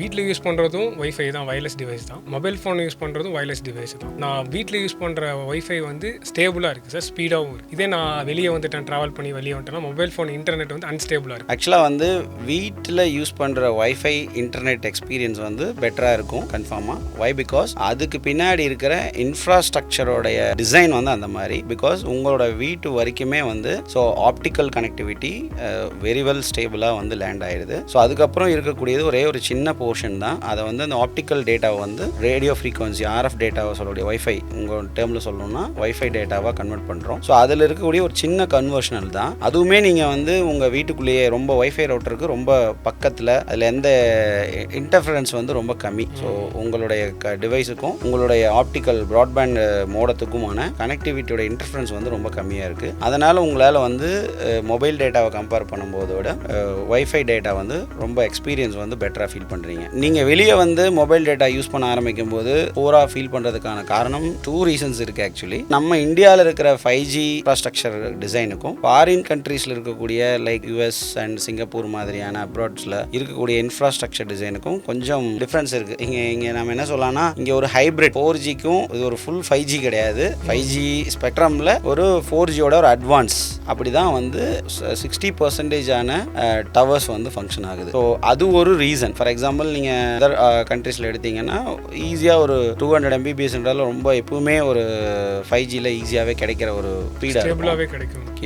வீட்டில் யூஸ் பண்ணுறதும் ஒய்ஃபை தான், வயர்லெஸ் டிவைஸ் தான். மொபைல் ஃபோன் யூஸ் பண்ணுறதும் வயர்லெஸ் டிவைஸ் தான். நான் வீட்டில் யூஸ் பண்ணுற ஒய்ஃபை வந்து ஸ்டேபிளாக இருக்குது சார், ஸ்பீடாகவும் இருக்குது. இதே நான் வெளியே வந்துட்டேன், ட்ராவல் பண்ணி வெளியே வந்துட்டேன்னா மொபைல் ஃபோன் இன்டர்நெட் வந்து அன்ஸ்டேபிளாக இருக்குது. ஆக்சுவலாக வந்து வீட்டில் யூஸ் பண்ணுற ஒய்ஃபை இன்டர்நெட் எக்ஸ்பீரியன்ஸ் வந்து பெட்டராக இருக்கும் கன்ஃபார்மாக. வை பிகாஸ் அதுக்கு பின்னாடி இருக்கிற இன்ஃப்ராஸ்ட்ரக்சரோடைய டிசைன் வந்து அந்த மாதிரி. பிகாஸ் உங்களோட வீட்டு வரைக்குமே வந்து so optical connectivity very well ஸ்டேபிளாக வந்து லேண்ட் ஆயிடுது. ஸோ அதுக்கப்புறம் இருக்கக்கூடியது ஒரே ஒரு சின்ன போர்ஷன் தான். அதை வந்து அந்த ஆப்டிக்கல் டேட்டாவை வந்து ரேடியோ ஃப்ரீக்வன்சி ஆர்எஃப் டேட்டாவை சொல்லக்கூடிய ஒய்ஃபை உங்கள் டேர்மில் சொல்லணும்னா ஒய்ஃபை டேட்டாவாக கன்வெர்ட் பண்ணுறோம். ஸோ அதில் இருக்கக்கூடிய ஒரு சின்ன கன்வர்ஷனல் தான். அதுவுமே நீங்கள் வந்து உங்கள் வீட்டுக்குள்ளேயே ரொம்ப ஒய்ஃபை ரவுட்டருக்கு ரொம்ப பக்கத்தில், அதில் எந்த இன்டர்ஃபரன்ஸ் வந்து ரொம்ப கம்மி. ஸோ உங்களுடைய டிவைஸுக்கும் உங்களுடைய ஆப்டிக்கல் ப்ராட்பேண்ட் மோடத்துக்குமான கனெக்டிவிட்டியோட இன்டர்ஃபரன்ஸ் வந்து ரொம்ப கம்மியாக இருக்குது. அதனால் உங்களால் வந்து மொபைல் டேட்டாவை கம்பேர் பண்ணும்போதோட ஒய்ஃபை டேட்டா வந்து ரொம்ப எக்ஸ்பீரியன்ஸ் வந்து பெட்டராக ஃபீல் பண்ணுறீங்க. நீங்கள் வெளியே வந்து மொபைல் டேட்டா யூஸ் பண்ண ஆரம்பிக்கும் போது போராக ஃபீல் பண்ணுறதுக்கான காரணம் 2 ரீசன்ஸ் இருக்குது. ஆக்சுவலி நம்ம இந்தியாவில் இருக்கிற 5G இன்ஃப்ராஸ்ட்ரக்சர் டிசைனுக்கும் ஃபாரின் கண்ட்ரீஸில் இருக்கக்கூடிய லைக் US அண்ட் சிங்கப்பூர் மாதிரியான அப்ராட்ஸில் இருக்கக்கூடிய இன்ஃப்ராஸ்ட்ரக்சர் டிசைனுக்கும் கொஞ்சம் டிஃப்ரென்ஸ் இருக்குது. இங்கே நம்ம என்ன சொல்லலாம்னா இங்கே ஒரு ஹைப்ரிட் 4Gக்கும் இது ஒரு ஃபுல் 5G கிடையாது. 5G ஸ்பெக்ட்ரமில் ஒரு 4Gயோட ஒரு அட்வான்ஸ் அப்படி தான் வந்து 60% டவர்ஸ் வந்து ஃபங்க்ஷன் ஆகுது. ஸோ அது ஒரு ரீசன். ஃபார் எக்ஸாம்பிள் நீங்கள் அதர் கண்ட்ரீஸில் எடுத்தீங்கன்னா ஈஸியாக ஒரு 200 Mbps ரொம்ப எப்பவுமே ஒரு 5Gயில் ஈஸியாகவே கிடைக்கிற ஒரு ஸ்பீடாகவே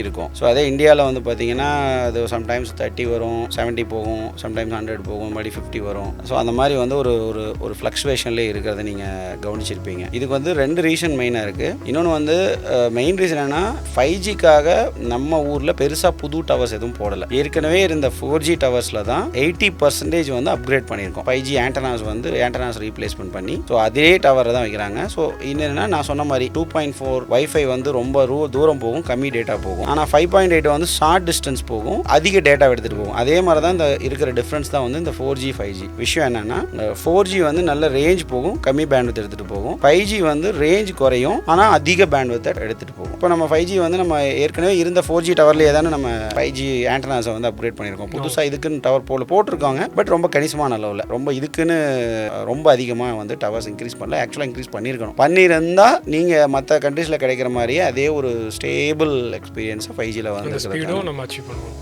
இருக்கும். ஸோ அதே இந்தியாவில் வந்து பார்த்தீங்கன்னா அது சம்டைம்ஸ் 30 வரும், 70 போகும், சம்டைம்ஸ் 100 போகும், மறுபடி 50 வரும். ஸோ அந்த மாதிரி வந்து ஒரு ஃப்ளக்சுவேஷன்லேயே இருக்கிறத நீங்கள் கவனிச்சிருப்பீங்க. இதுக்கு வந்து 2 ரீசன் மெயினாக இருக்குது. இன்னொன்று வந்து மெயின் ரீசன் என்னன்னா 5Gக்காக நம்ம ஊரில் பெருசாக புது டவர்ஸ் எதுவும் போடலை. ஏற்கனவே இருந்த 4G டவர்ஸில் தான் 80% வந்து அப்கிரேட் பண்ணியிருக்கோம். 5G ஆண்டனாஸ் ரீப்ளேஸ்மெண்ட் பண்ணி ஸோ அதே டவரை தான் வைக்கிறாங்க. ஸோ என்னென்னா நான் சொன்ன மாதிரி 2.4 வைஃபை வந்து ரொம்ப தூரம் போகும், கம்மி டேட்டா போகும். ஆனால் 5.8 வந்து ஷார்ட் டிஸ்டன்ஸ் போகும், அதிக டேட்டா எடுத்துகிட்டு போகும். அதே மாதிரி தான் இந்த இருக்கிற டிஃப்ரென்ஸ் தான் வந்து இந்த 4G 5G விஷயம். என்னென்னா 4G வந்து நல்ல ரேஞ்ச் போகும், கம்மி பேண்ட்வித் எடுத்துகிட்டு போகும். 5G வந்து ரேஞ்ச் குறையும், ஆனால் அதிக பேண்ட்வித்தை எடுத்துகிட்டு போகும். இப்போ நம்ம 5G வந்து நம்ம ஏற்கனவே இருந்த 4G டவர்லேயே தானே நம்ம 5G ஆண்டனாஸை வந்து அப்கிரேட் பண்ணியிருக்கோம். புதுசாக இதுக்குன்னு டவர் போட்டிருக்காங்க, பட் ரொம்ப கணிசமான அளவில். ரொம்ப இதுக்குன்னு ரொம்ப அதிகமாக வந்து டவர்ஸ் இன்க்ரீஸ் பண்ணல. ஆக்சுவலாக இன்க்ரீஸ் பண்ணியிருந்தால் நீங்கள் மற்ற கண்ட்ரீஸில் கிடைக்கிற மாதிரியே அதே ஒரு ஸ்டேபிள் எக்ஸ்பீரியன்ஸை 5Gயில் வந்து நம்ம அச்சீவ் பண்ணுவோம்.